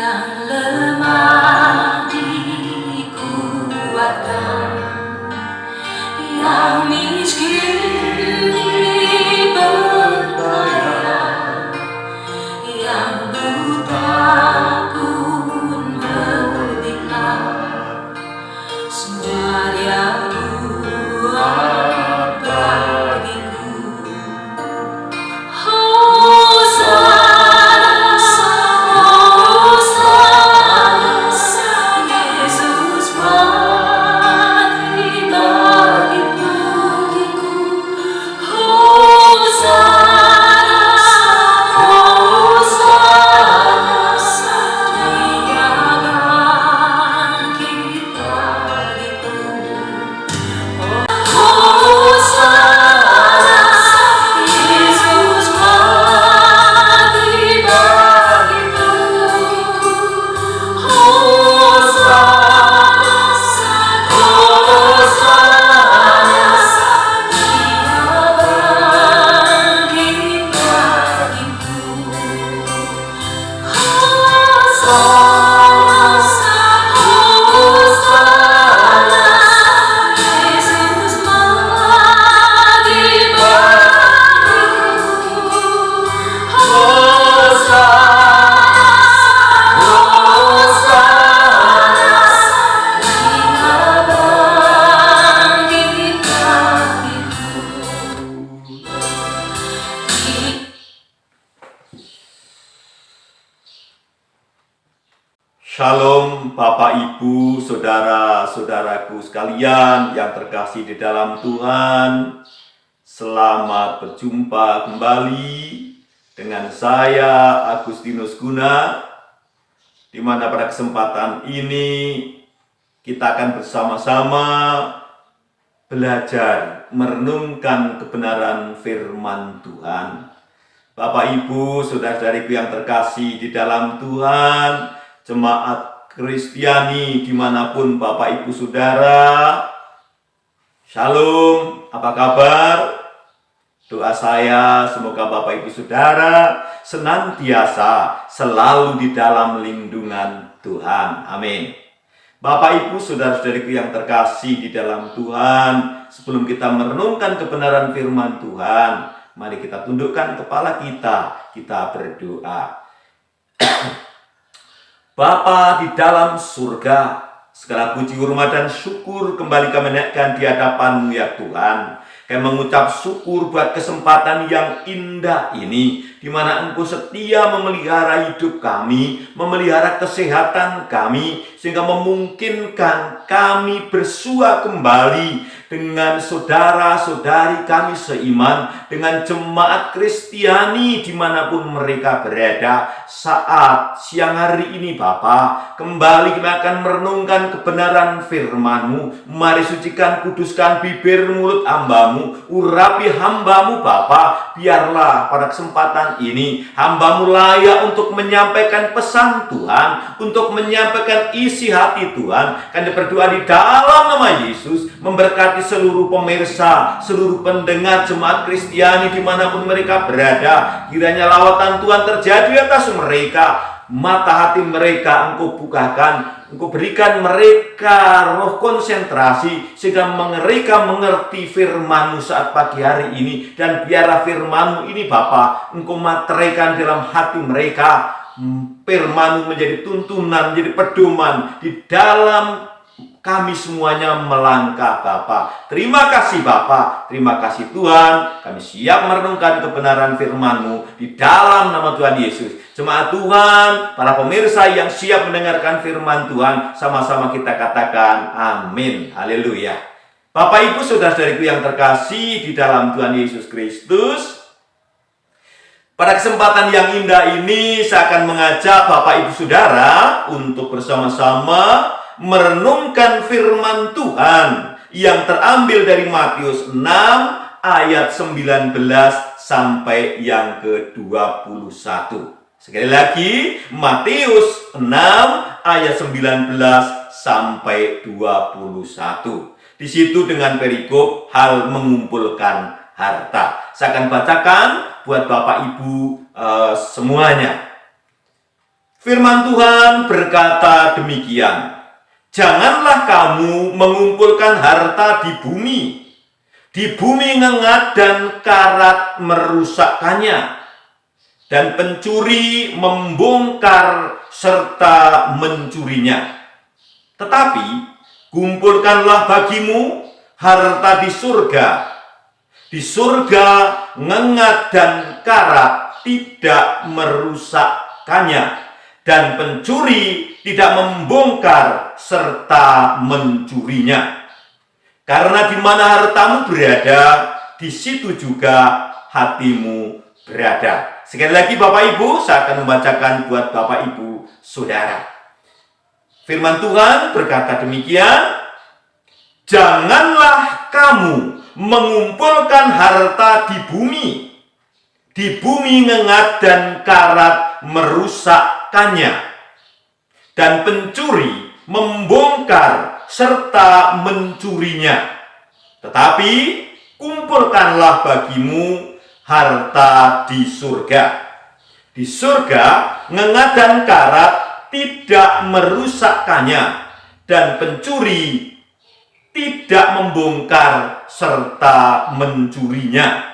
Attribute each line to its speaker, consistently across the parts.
Speaker 1: yang lemah dikuatkan, yang miskin diperkaya, yang buta pun melihat. Semua Dia buat bagiku. Hosana, Hosana, Yesus mati bagiku. Hosana, Hosana, Dia bangkit bagiku. Hosana, Yesus mati bagiku. Hosana, Hosana, Dia bangkit bagiku. Hosana, Hosana, Yesus mati bagiku. Hosana, Hosana, Dia bangkit bagiku.
Speaker 2: Shalom Bapak Ibu, saudara-saudaraku sekalian yang terkasih di dalam Tuhan. Selamat berjumpa kembali dengan saya Agustinus Guna, di mana pada kesempatan ini kita akan bersama-sama belajar merenungkan kebenaran firman Tuhan. Bapak Ibu, saudara-saudariku yang terkasih di dalam Tuhan, jemaat Kristiani dimanapun Bapak Ibu Saudara, Shalom, apa kabar? Doa saya semoga Bapak Ibu Saudara senantiasa selalu di dalam lindungan Tuhan. Amin. Bapak Ibu Saudara-saudariku yang terkasih di dalam Tuhan, sebelum kita merenungkan kebenaran firman Tuhan, mari kita tundukkan kepala kita berdoa. Bapa di dalam surga, segala puji, hormat, dan syukur kembali kami naikkan di hadapan-Mu ya Tuhan. Kami mengucap syukur buat kesempatan yang indah ini, di mana Engkau setia memelihara hidup kami, memelihara kesehatan kami, sehingga memungkinkan kami bersua kembali dengan saudara-saudari kami seiman, dengan jemaat Kristiani dimanapun mereka berada. Saat siang hari ini Bapa, kembali kami akan merenungkan kebenaran firman-Mu. Mari sucikan, kuduskan bibir mulut hamba-Mu, urapi hamba-Mu Bapa. Biarlah pada kesempatan ini hamba-Mu layak untuk menyampaikan pesan Tuhan, untuk menyampaikan isi hati Tuhan. Kami berdoa di dalam nama Yesus, memberkati seluruh pemirsa, seluruh pendengar jemaat Kristiani dimanapun mereka berada. Kiranya lawatan Tuhan terjadi atas mereka, mata hati mereka Engkau bukakan, Engkau berikan mereka roh konsentrasi, sehingga mereka mengerti firman-Mu saat pagi hari ini. Dan biarlah firman-Mu ini Bapa, Engkau materaikan dalam hati mereka. Firman-Mu menjadi tuntunan, menjadi pedoman di dalam kami semuanya melangkah Bapa. Terima kasih Bapa, terima kasih Tuhan. Kami siap merenungkan kebenaran firman-Mu di dalam nama Tuhan Yesus. Jemaat Tuhan, para pemirsa yang siap mendengarkan firman Tuhan, sama-sama kita katakan amin. Haleluya. Bapak Ibu saudara-saudariku yang terkasih di dalam Tuhan Yesus Kristus, pada kesempatan yang indah ini saya akan mengajak Bapak Ibu Saudara untuk bersama-sama merenungkan firman Tuhan yang terambil dari Matius 6 ayat 19 sampai yang ke-21. Sekali lagi, Matius 6 ayat 19 sampai 21. Di situ dengan perikop hal mengumpulkan harta. Saya akan bacakan buat Bapak Ibu semuanya. Firman Tuhan berkata demikian, "Janganlah kamu mengumpulkan harta di bumi ngengat dan karat merusakkannya, dan pencuri membongkar serta mencurinya. Tetapi kumpulkanlah bagimu harta di surga. Di surga ngengat dan karat tidak merusakkannya, dan pencuri tidak membongkar serta mencurinya. Karena di mana hartamu berada, di situ juga hatimu berada." Sekali lagi Bapak Ibu, saya akan membacakan buat Bapak Ibu Saudara. Firman Tuhan berkata demikian, "Janganlah kamu mengumpulkan harta di bumi ngengat dan karat merusakkannya, dan pencuri membongkar serta mencurinya. Tetapi kumpulkanlah bagimu harta di surga. Di surga ngengat dan karat tidak merusakkannya, dan pencuri tidak membongkar serta mencurinya."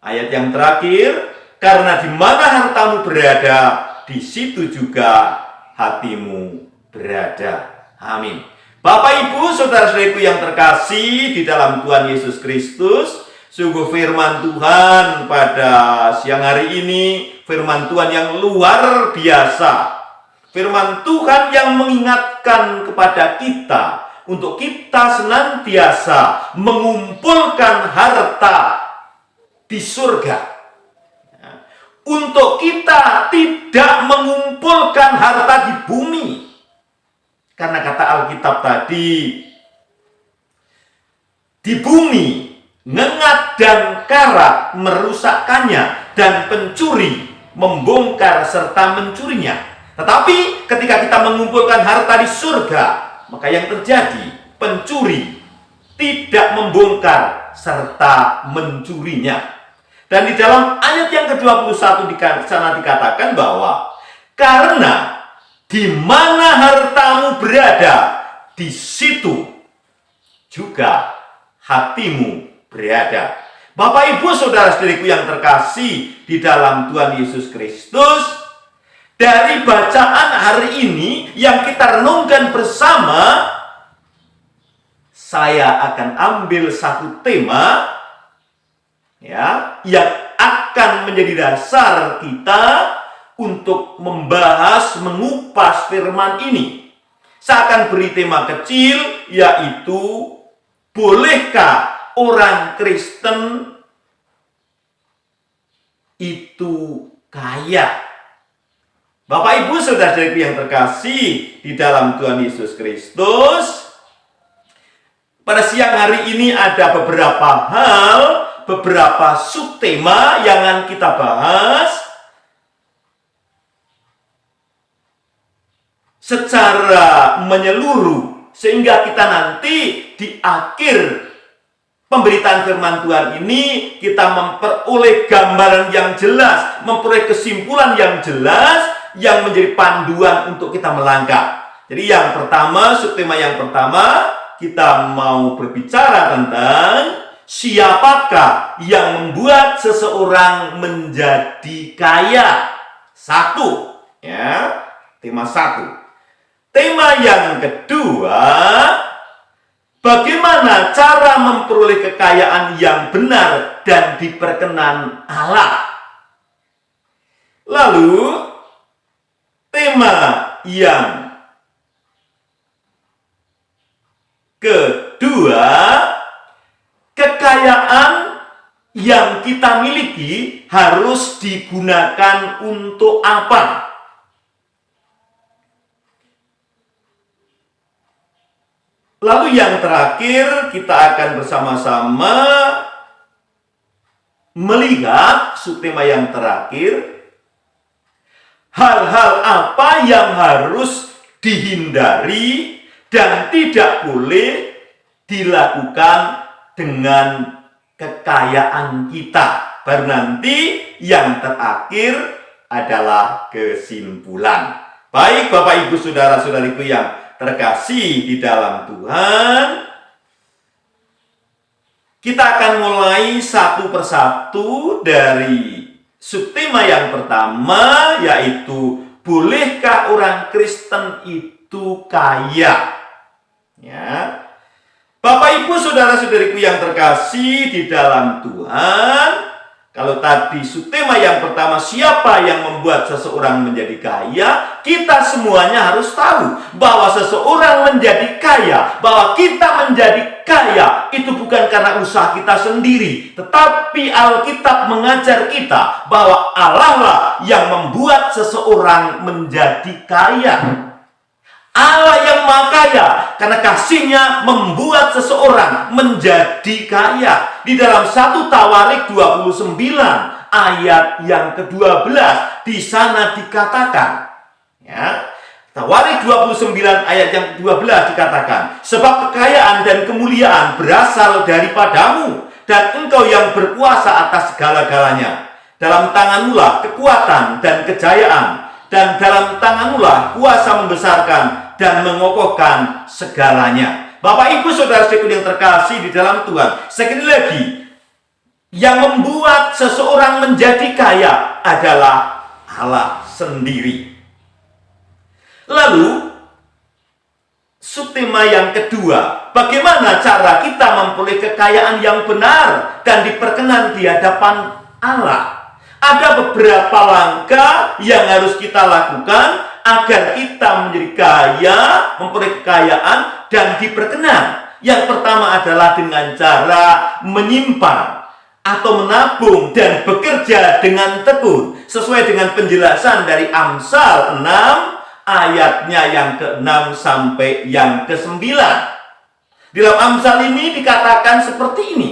Speaker 2: Ayat yang terakhir, "Karena di mana hartamu berada, di situ juga hatimu berada." Amin. Bapak Ibu saudara-saudariku yang terkasih di dalam Tuhan Yesus Kristus, sungguh firman Tuhan pada siang hari ini firman Tuhan yang luar biasa. Firman Tuhan yang mengingatkan kepada kita untuk kita senantiasa mengumpulkan harta di surga. Untuk kita tidak mengumpulkan harta di bumi. Karena kata Alkitab tadi, di bumi ngengat dan karat merusakkannya, dan pencuri membongkar serta mencurinya. Tetapi ketika kita mengumpulkan harta di surga, maka yang terjadi, pencuri tidak membongkar serta mencurinya. Dan di dalam ayat yang ke-21 di sana dikatakan bahwa karena di mana hartamu berada, di situ juga hatimu berada. Bapak Ibu saudara-saudariku yang terkasih di dalam Tuhan Yesus Kristus, dari bacaan hari ini yang kita renungkan bersama, saya akan ambil satu tema yang akan menjadi dasar kita untuk membahas, mengupas firman ini. Saya akan beri tema kecil, yaitu bolehkah orang Kristen itu kaya? Bapak Ibu saudara-saudariku yang terkasih di dalam Tuhan Yesus Kristus, pada siang hari ini ada beberapa hal, beberapa subtema yang akan kita bahas secara menyeluruh, sehingga kita nanti di akhir pemberitaan firman Tuhan ini kita memperoleh gambaran yang jelas, memperoleh kesimpulan yang jelas yang menjadi panduan untuk kita melangkah. Jadi yang pertama, subtema yang pertama, kita mau berbicara tentang siapakah yang membuat seseorang menjadi kaya. Satu, tema satu. Tema yang kedua, bagaimana cara memperoleh kekayaan yang benar dan diperkenan Allah. Lalu, tema yang kedua, kekayaan yang kita miliki harus digunakan untuk apa? Lalu yang terakhir, kita akan bersama-sama melihat subtema yang terakhir, hal-hal apa yang harus dihindari dan tidak boleh dilakukan dengan kekayaan kita. Baru nanti yang terakhir, adalah kesimpulan. Baik Bapak Ibu Saudara-saudariku yang terkasih di dalam Tuhan, kita akan mulai satu persatu dari subtema yang pertama, yaitu bolehkah orang Kristen itu kaya? Ya. Bapak Ibu Saudara-saudariku yang terkasih di dalam Tuhan, kalau tadi subtema yang pertama, siapa yang membuat seseorang menjadi kaya, kita semuanya harus tahu bahwa seseorang menjadi kaya, bahwa kita menjadi kaya itu bukan karena usaha kita sendiri, tetapi Alkitab mengajar kita bahwa Allah lah yang membuat seseorang menjadi kaya. Allah yang Maha Kaya, karena kasih-Nya membuat seseorang menjadi kaya. Di dalam 1 Tawarik 29 ayat yang ke-12, di sana dikatakan, ya, Tawarik 29 ayat yang ke-12 dikatakan, sebab kekayaan dan kemuliaan berasal daripadamu, dan engkau yang berkuasa atas segala-galanya. Dalam tanganmu-lah kekuatan dan kejayaan, dan dalam tanganmu-lah kuasa membesarkan dan mengokohkan segalanya. Bapak Ibu Saudara-saudaraku yang terkasih di dalam Tuhan, sekali lagi, yang membuat seseorang menjadi kaya adalah Allah sendiri. Lalu, subtema yang kedua, bagaimana cara kita memperoleh kekayaan yang benar dan diperkenan di hadapan Allah? Ada beberapa langkah yang harus kita lakukan agar kita menjadi kaya, memperoleh kekayaan, dan diperkenan. Yang pertama adalah dengan cara menyimpan atau menabung dan bekerja dengan tekun, sesuai dengan penjelasan dari Amsal 6 ayatnya yang ke-6 sampai yang ke-9. Di dalam Amsal ini dikatakan seperti ini.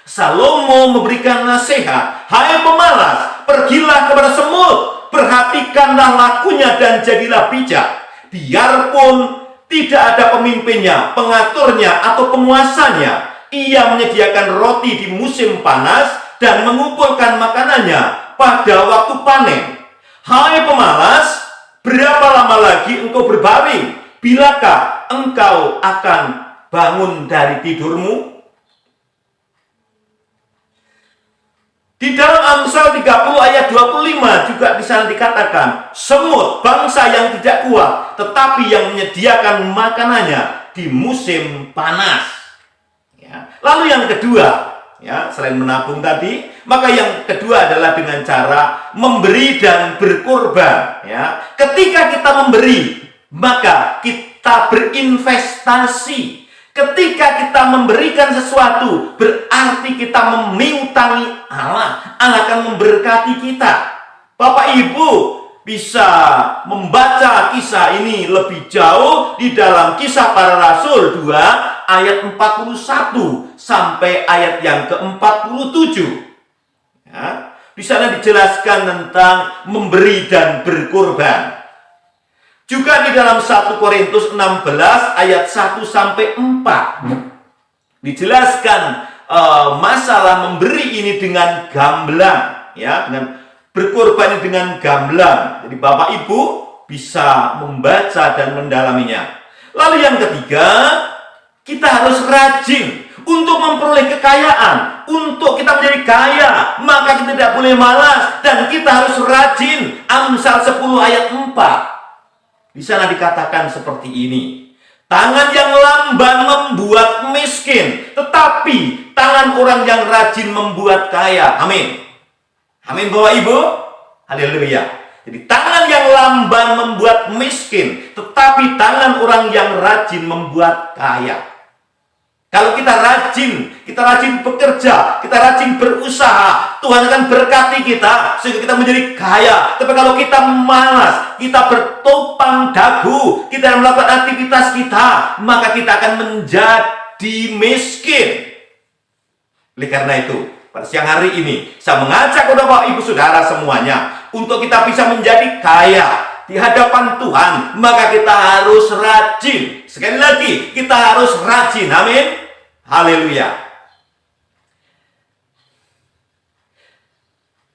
Speaker 2: Salomo memberikan nasihat, hai pemalas, pergilah kepada semut, perhatikanlah lakunya dan jadilah bijak. Biarpun tidak ada pemimpinnya, pengaturnya, atau penguasanya, ia menyediakan roti di musim panas dan mengumpulkan makanannya pada waktu panen. Hai pemalas, berapa lama lagi engkau berbaring? Bilakah engkau akan bangun dari tidurmu? Di dalam Amsal 30 ayat 25 juga di sana dikatakan, semut bangsa yang tidak kuat, tetapi yang menyediakan makanannya di musim panas. Ya. Lalu yang kedua, ya, selain menabung tadi, maka yang kedua adalah dengan cara memberi dan berkorban. Ya. Ketika kita memberi, maka kita berinvestasi. Ketika kita memberikan sesuatu, berarti kita memiutangi Allah. Allah akan memberkati kita. Bapak Ibu bisa membaca kisah ini lebih jauh di dalam Kisah Para Rasul 2 ayat 41 sampai ayat yang ke-47. Ya, di sana dijelaskan tentang memberi dan berkorban. Juga di dalam 1 Korintus 16 ayat 1 sampai 4 dijelaskan masalah memberi ini dengan gamblang, ya, dengan berkorban ini dengan gamblang. Jadi Bapak Ibu bisa membaca dan mendalaminya. Lalu yang ketiga, kita harus rajin untuk memperoleh kekayaan. Untuk kita menjadi kaya, maka kita tidak boleh malas dan kita harus rajin. Amsal 10 ayat 4. Di sana dikatakan seperti ini. Tangan yang lamban membuat miskin, tetapi tangan orang yang rajin membuat kaya. Amin. Amin Bapak Ibu. Haleluya. Jadi tangan yang lamban membuat miskin, tetapi tangan orang yang rajin membuat kaya. Kalau kita rajin bekerja, kita rajin berusaha, Tuhan akan berkati kita sehingga kita menjadi kaya. Tapi kalau kita malas, kita bertopang dagu, kita melakukan aktivitas kita, maka kita akan menjadi miskin. Oleh karena itu, pada siang hari ini saya mengajak kepada Bapak Ibu Saudara semuanya untuk kita bisa menjadi kaya di hadapan Tuhan, maka kita harus rajin. Sekali lagi, kita harus rajin. Amin. Haleluya.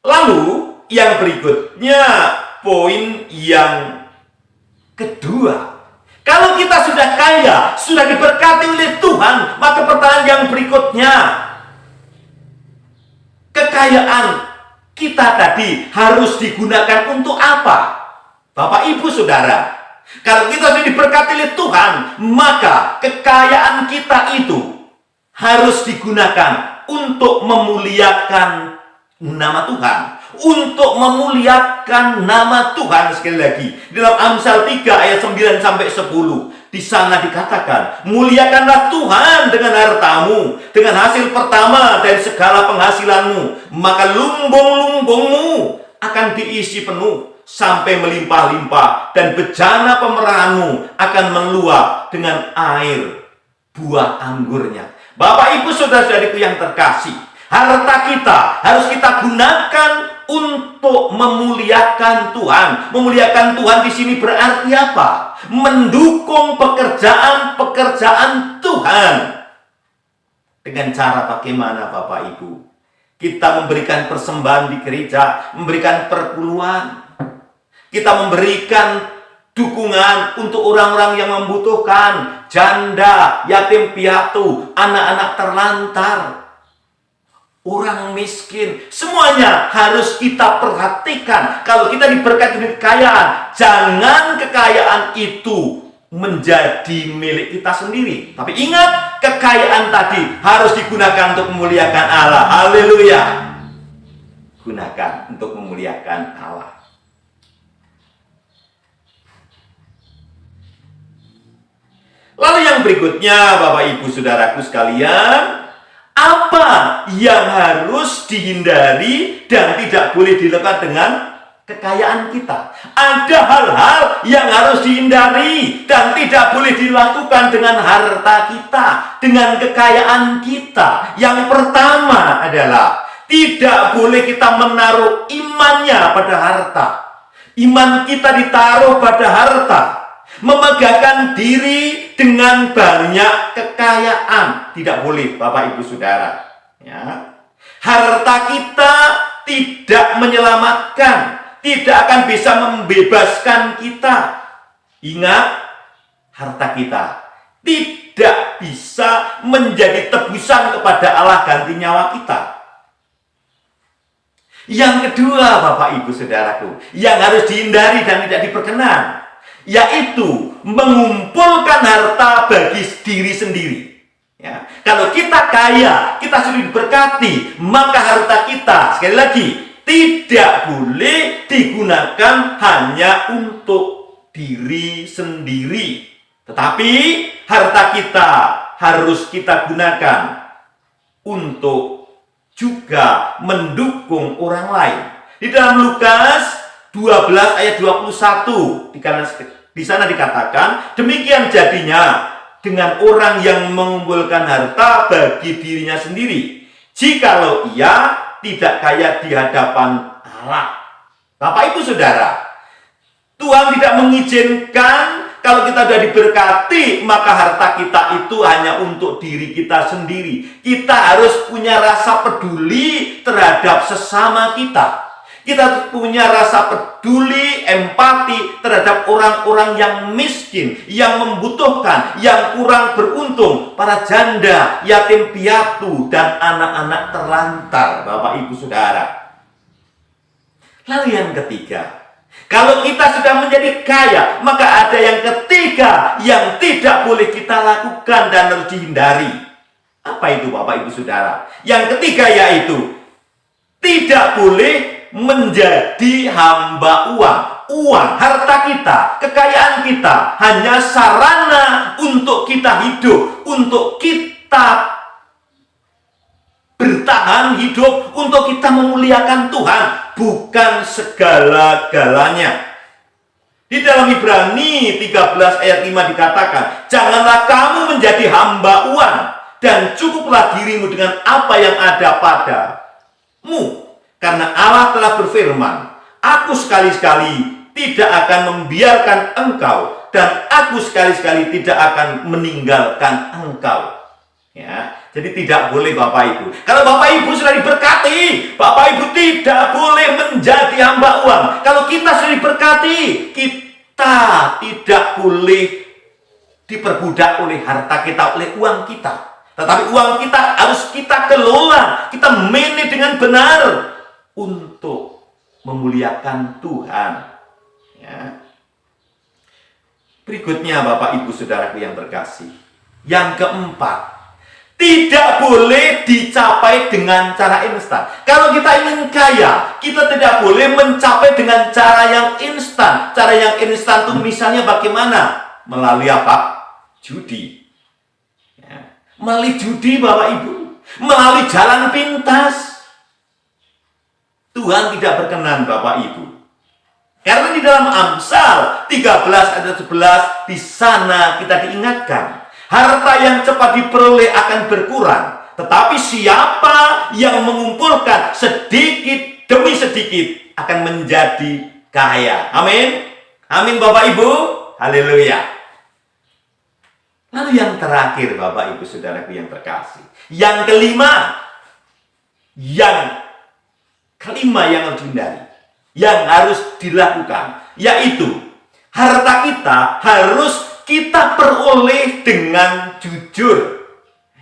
Speaker 2: Lalu, yang berikutnya, poin yang kedua. Kalau kita sudah kaya, sudah diberkati oleh Tuhan, maka pertanyaan yang berikutnya, kekayaan kita tadi harus digunakan untuk apa? Bapak, Ibu, Saudara, kalau kita sudah diberkati oleh Tuhan, maka kekayaan kita itu harus digunakan untuk memuliakan nama Tuhan. Untuk memuliakan nama Tuhan. Sekali lagi, dalam Amsal 3 ayat 9 sampai 10, di sana dikatakan, muliakanlah Tuhan dengan hartamu, dengan hasil pertama dari segala penghasilanmu, maka lumbung-lumbungmu akan diisi penuh sampai melimpah-limpah, dan bejana pemerahanmu akan meluap dengan air buah anggurnya. Bapak, Ibu, Saudara-saudariku yang terkasih, harta kita harus kita gunakan untuk memuliakan Tuhan. Memuliakan Tuhan di sini berarti apa? Mendukung pekerjaan-pekerjaan Tuhan. Dengan cara bagaimana, Bapak Ibu? Kita memberikan persembahan di gereja, memberikan perpuluhan. Kita memberikan dukungan untuk orang-orang yang membutuhkan, janda, yatim piatu, anak-anak terlantar, orang miskin. Semuanya harus kita perhatikan. Kalau kita diberkati dengan kekayaan, jangan kekayaan itu menjadi milik kita sendiri. Tapi ingat, kekayaan tadi harus digunakan untuk memuliakan Allah. Haleluya. Gunakan untuk memuliakan Allah. Lalu yang berikutnya, Bapak, Ibu, Saudaraku sekalian, apa yang harus dihindari dan tidak boleh dilakukan dengan kekayaan kita? Ada hal-hal yang harus dihindari dan tidak boleh dilakukan dengan harta kita, dengan kekayaan kita. Yang pertama adalah tidak boleh kita menaruh imannya pada harta. Iman kita ditaruh pada harta. Memegahkan diri dengan banyak kekayaan tidak boleh, Bapak, Ibu, Saudara. Ya. Harta kita tidak menyelamatkan, tidak akan bisa membebaskan kita. Ingat, harta kita tidak bisa menjadi tebusan kepada Allah ganti nyawa kita. Yang kedua, Bapak, Ibu, Saudaraku, yang harus dihindari dan tidak diperkenan, yaitu mengumpulkan harta bagi diri sendiri. Ya. Kalau kita kaya, kita sudah diberkati, maka harta kita, sekali lagi, tidak boleh digunakan hanya untuk diri sendiri. Tetapi harta kita harus kita gunakan untuk juga mendukung orang lain. Di dalam Lukas 12 ayat 21, di sana dikatakan, demikian jadinya dengan orang yang mengumpulkan harta bagi dirinya sendiri, jikalau ia tidak kaya di hadapan Allah. Bapak, Ibu, Saudara, Tuhan tidak mengizinkan kalau kita sudah diberkati, maka harta kita itu hanya untuk diri kita sendiri. Kita harus punya rasa peduli terhadap sesama kita. Kita punya rasa peduli, empati terhadap orang-orang yang miskin, yang membutuhkan, yang kurang beruntung, para janda, yatim piatu, dan anak-anak terlantar, Bapak, Ibu, Saudara. Lalu yang ketiga, kalau kita sudah menjadi kaya, maka ada yang ketiga yang tidak boleh kita lakukan dan harus dihindari. Apa itu, Bapak, Ibu, Saudara? Yang ketiga yaitu tidak boleh menjadi hamba uang. Uang, harta kita, kekayaan kita hanya sarana untuk kita hidup, untuk kita bertahan hidup, untuk kita memuliakan Tuhan, bukan segala-galanya. Di dalam Ibrani 13 ayat 5 dikatakan, janganlah kamu menjadi hamba uang, dan cukuplah dirimu dengan apa yang ada padamu. Karena Allah telah berfirman, aku sekali-sekali tidak akan membiarkan engkau, dan aku sekali-sekali tidak akan meninggalkan engkau. Ya, jadi tidak boleh Bapak Ibu. Kalau Bapak Ibu sudah diberkati, Bapak Ibu tidak boleh menjadi hamba uang. Kalau kita sudah diberkati, kita tidak boleh diperbudak oleh harta kita, oleh uang kita. Tetapi uang kita harus kita kelola, kita manage dengan benar untuk memuliakan Tuhan. Ya. Berikutnya Bapak Ibu Saudaraku yang terkasih, yang keempat, tidak boleh dicapai dengan cara instan. Kalau kita ingin kaya, kita tidak boleh mencapai dengan cara yang instan. Cara yang instan itu misalnya bagaimana? Melalui apa? Judi. Ya. Melalui judi Bapak Ibu. Melalui jalan pintas. Tuhan tidak berkenan Bapak Ibu. Karena di dalam Amsal 13 ayat 11 di sana kita diingatkan, harta yang cepat diperoleh akan berkurang, tetapi siapa yang mengumpulkan sedikit demi sedikit akan menjadi kaya. Amin. Amin Bapak Ibu. Haleluya. Lalu yang terakhir Bapak Ibu Saudaraku yang terkasih, yang kelima yang harus dihindari, yang harus dilakukan, yaitu harta kita harus kita peroleh dengan jujur.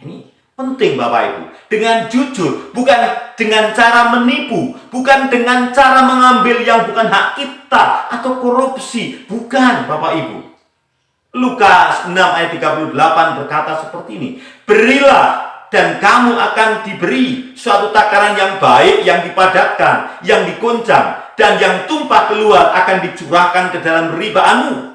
Speaker 2: Ini penting Bapak Ibu. Dengan jujur, bukan dengan cara menipu, bukan dengan cara mengambil yang bukan hak kita atau korupsi, bukan Bapak Ibu. Lukas 6 ayat 38 berkata seperti ini, berilah dan kamu akan diberi suatu takaran yang baik, yang dipadatkan, yang dikoncang, dan yang tumpah keluar akan dicurahkan ke dalam ribaanmu.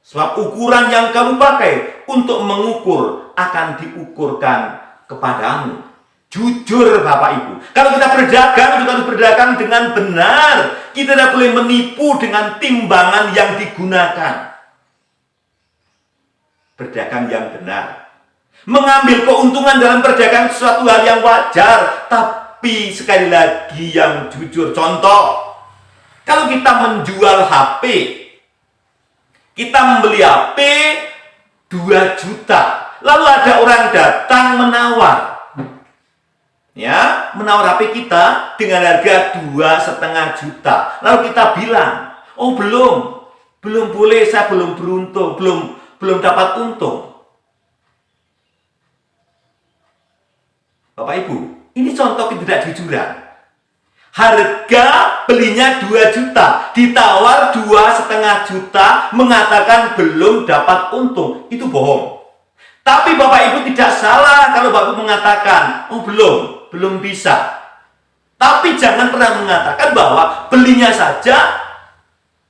Speaker 2: Sebab ukuran yang kamu pakai untuk mengukur akan diukurkan kepadamu. Jujur Bapak Ibu. Kalau kita berdagang, kita harus berdagang dengan benar. Kita tidak boleh menipu dengan timbangan yang digunakan. Berdagang yang benar. Mengambil keuntungan dalam perdagangan sesuatu hal yang wajar, tapi sekali lagi yang jujur. Contoh, kalau kita menjual HP, kita membeli HP 2 juta, lalu ada orang datang menawar, ya, menawar HP kita dengan harga 2,5 juta. Lalu kita bilang, oh belum boleh, saya belum beruntung, belum dapat untung. Bapak Ibu, ini contoh ketidakjujuran. Harga belinya 2 juta, ditawar 2,5 juta, mengatakan belum dapat untung. Itu bohong. Tapi Bapak Ibu tidak salah kalau Bapak Ibu mengatakan, oh belum bisa. Tapi jangan pernah mengatakan bahwa belinya saja,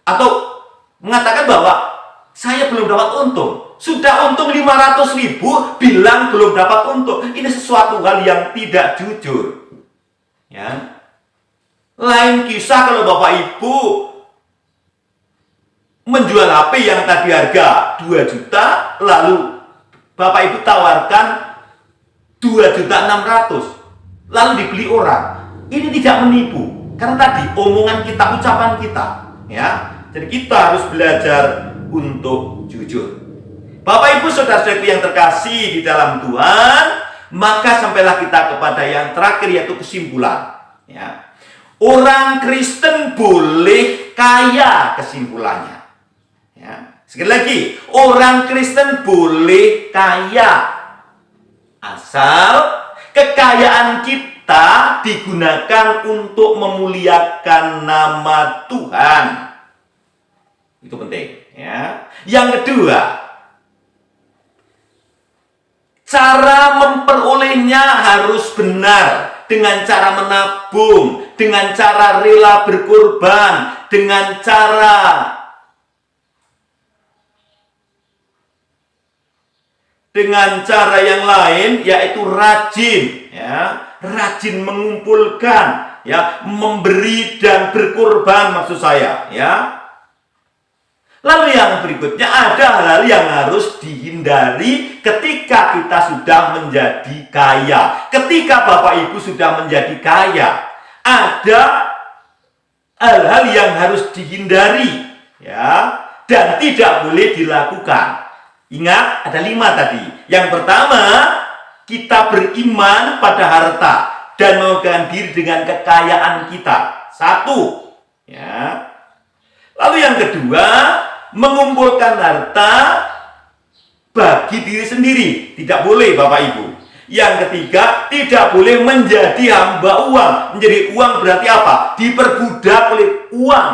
Speaker 2: atau mengatakan bahwa saya belum dapat untung. Sudah untung 500.000, bilang belum dapat untung. Ini sesuatu hal yang tidak jujur. Ya. Lain kisah kalau Bapak Ibu menjual HP yang tadi harga 2 juta, lalu Bapak Ibu tawarkan 2.600.000, lalu dibeli orang. Ini tidak menipu, karena tadi omongan kita, ucapan kita, ya. Jadi kita harus belajar untuk jujur. Bapak Ibu Saudara-saudari yang terkasih di dalam Tuhan, maka sampailah kita kepada yang terakhir, yaitu kesimpulan, ya. Orang Kristen boleh kaya, kesimpulannya. Ya. Sekali lagi, orang Kristen boleh kaya, asal kekayaan kita digunakan untuk memuliakan nama Tuhan. Itu penting, ya. Yang kedua, cara memperolehnya harus benar, dengan cara menabung, dengan cara rela berkorban, dengan cara yang lain, yaitu rajin, ya, rajin mengumpulkan, ya, memberi dan berkorban maksud saya, ya. Lalu yang berikutnya, ada hal yang harus dihindari ketika kita sudah menjadi kaya. Ketika Bapak Ibu sudah menjadi kaya, ada hal-hal yang harus dihindari, ya, dan tidak boleh dilakukan. Ingat, ada 5 tadi. Yang pertama, kita beriman pada harta dan memegang diri dengan kekayaan kita. Satu, ya. Lalu yang kedua, mengumpulkan harta bagi diri sendiri. Tidak boleh, Bapak Ibu. Yang ketiga, tidak boleh menjadi hamba uang. Menjadi uang berarti apa? Diperbudak oleh uang.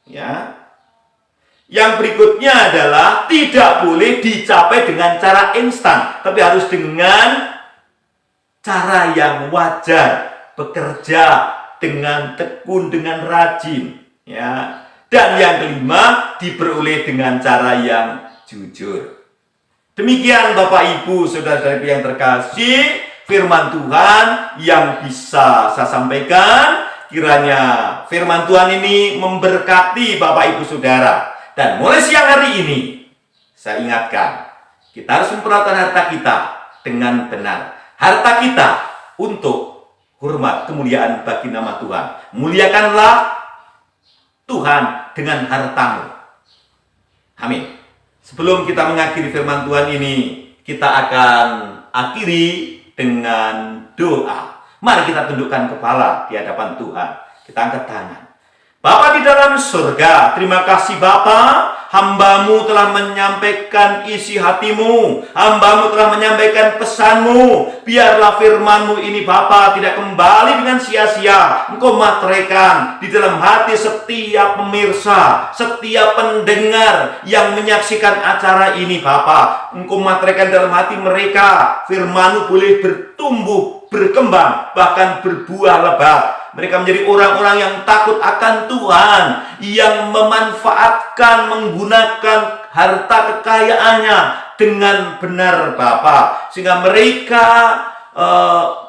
Speaker 2: Ya. Yang berikutnya adalah tidak boleh dicapai dengan cara instan, tapi harus dengan cara yang wajar, bekerja dengan tekun, dengan rajin, ya. Dan yang kelima, diperoleh dengan cara yang jujur. Demikian Bapak Ibu, saudara-saudari yang terkasih, firman Tuhan yang bisa saya sampaikan. Kiranya firman Tuhan ini memberkati Bapak Ibu Saudara. Dan mulai siang hari ini, saya ingatkan, kita harus memperhatikan harta kita dengan benar. Harta kita untuk hormat, kemuliaan bagi nama Tuhan. Muliakanlah Tuhan dengan hartamu. Amin. Sebelum kita mengakhiri firman Tuhan ini, kita akan akhiri dengan doa. Mari kita tundukkan kepala di hadapan Tuhan. Kita angkat tangan. Bapa di dalam surga, terima kasih Bapa, hamba-Mu telah menyampaikan isi hati-Mu, hamba-Mu telah menyampaikan pesan-Mu. Biarlah firman-Mu ini Bapa tidak kembali dengan sia-sia. Engkau materaikan di dalam hati setiap pemirsa, setiap pendengar yang menyaksikan acara ini Bapa. Engkau materaikan dalam hati mereka, firman-Mu boleh bertumbuh, berkembang, bahkan berbuah lebat. Mereka menjadi orang-orang yang takut akan Tuhan, yang memanfaatkan, menggunakan harta kekayaannya dengan benar Bapa, sehingga mereka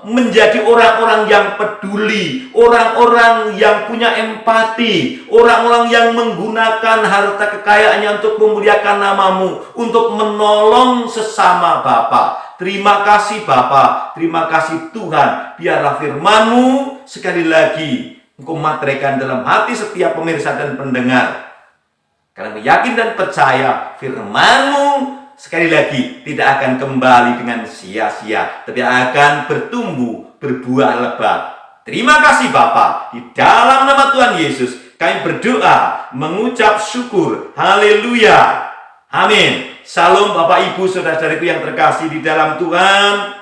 Speaker 2: menjadi orang-orang yang peduli, orang-orang yang punya empati, orang-orang yang menggunakan harta kekayaannya untuk memuliakan nama-Mu, untuk menolong sesama Bapa. Terima kasih Bapa, terima kasih Tuhan. Biarlah firman-Mu sekali lagi Engkau materaikan dalam hati setiap pemirsa dan pendengar. Karena yakin dan percaya firman-Mu sekali lagi tidak akan kembali dengan sia-sia, tapi akan bertumbuh, berbuah lebat. Terima kasih Bapa. Di dalam nama Tuhan Yesus kami berdoa, mengucap syukur. Haleluya. Amin. Salam Bapak Ibu saudara-saudariku yang terkasih di dalam Tuhan.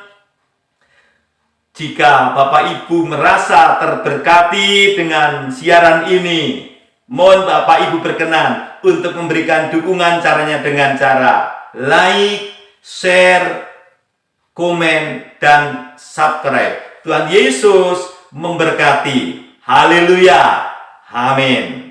Speaker 2: Jika Bapak Ibu merasa terberkati dengan siaran ini, mohon Bapak Ibu berkenan untuk memberikan dukungan. Caranya dengan cara like, share, komen, dan subscribe. Tuhan Yesus memberkati. Haleluya. Amin.